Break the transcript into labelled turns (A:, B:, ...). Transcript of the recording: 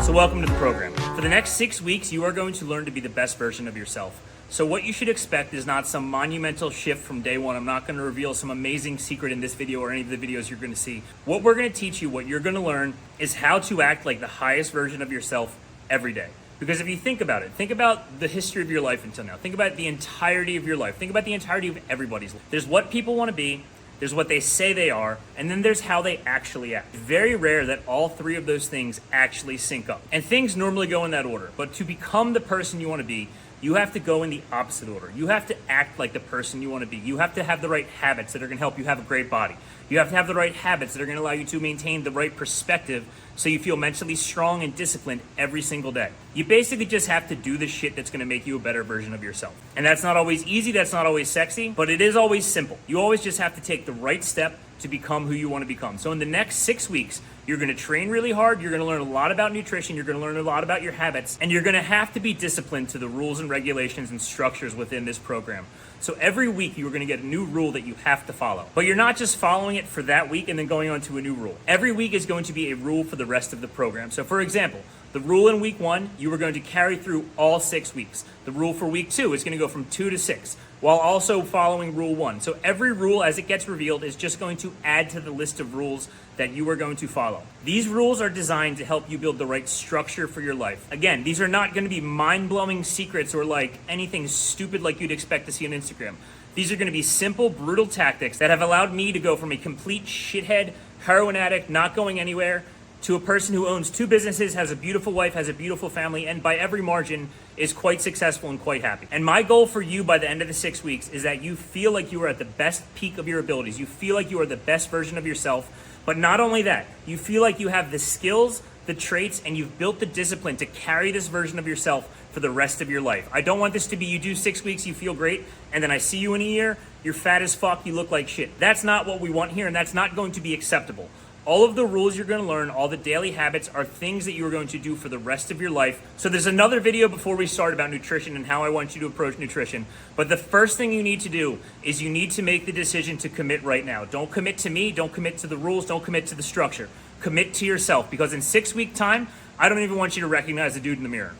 A: So welcome to the program. For the next 6 weeks, you are going to learn to be the best version of yourself. So what you should expect is not some monumental shift from day one. I'm not going to reveal some amazing secret in this video or any of the videos you're going to see. What we're going to teach you, what you're going to learn, is how to act like the highest version of yourself every day. Because if you think about it, think about the history of your life until now. Think about the entirety of your life. Think about the entirety of everybody's life. There's what people want to be, there's what they say they are, and then there's how they actually act. It's very rare that all three of those things actually sync up. And things normally go in that order. But to become the person you want to be, you have to go in the opposite order. You have to act like the person you want to be. You have to have the right habits that are going to help you have a great body. You have to have the right habits that are going to allow you to maintain the right perspective so you feel mentally strong and disciplined every single day. You basically just have to do the shit that's going to make you a better version of yourself. And that's not always easy, that's not always sexy, but it is always simple. You always just have to take the right step to become who you want to become. So in the next 6 weeks, you're going to train really hard, you're going to learn a lot about nutrition, you're going to learn a lot about your habits, and you're going to have to be disciplined to the rules and regulations and structures within this program. So every week you're going to get a new rule that you have to follow. But you're not just following it for that week and then going on to a new rule. Every week is going to be a rule for the rest of the program. So for example, the rule in week 1, you are going to carry through all 6 weeks. The rule for week 2 is going to go from 2 to 6, while also following rule 1. So every rule as it gets revealed is just going to add to the list of rules that you are going to follow. These rules are designed to help you build the right structure for your life. Again, these are not going to be mind-blowing secrets or like anything stupid like you'd expect to see on Instagram. These are going to be simple, brutal tactics that have allowed me to go from a complete shithead, heroin addict, not going anywhere, to a person who owns 2 businesses, has a beautiful wife, has a beautiful family, and by every margin is quite successful and quite happy. And my goal for you by the end of the 6 weeks is that you feel like you are at the best peak of your abilities. You feel like you are the best version of yourself. But not only that, you feel like you have the skills, the traits, and you've built the discipline to carry this version of yourself for the rest of your life. I don't want this to be you do 6 weeks, you feel great, and then I see you in a year, you're fat as fuck, you look like shit. That's not what we want here, and that's not going to be acceptable. All of the rules you're going to learn, all the daily habits are things that you are going to do for the rest of your life. So there's another video before we start about nutrition and how I want you to approach nutrition. But the first thing you need to do is you need to make the decision to commit right now. Don't commit to me, don't commit to the rules, don't commit to the structure. Commit to yourself, because in 6 week time, I don't even want you to recognize the dude in the mirror.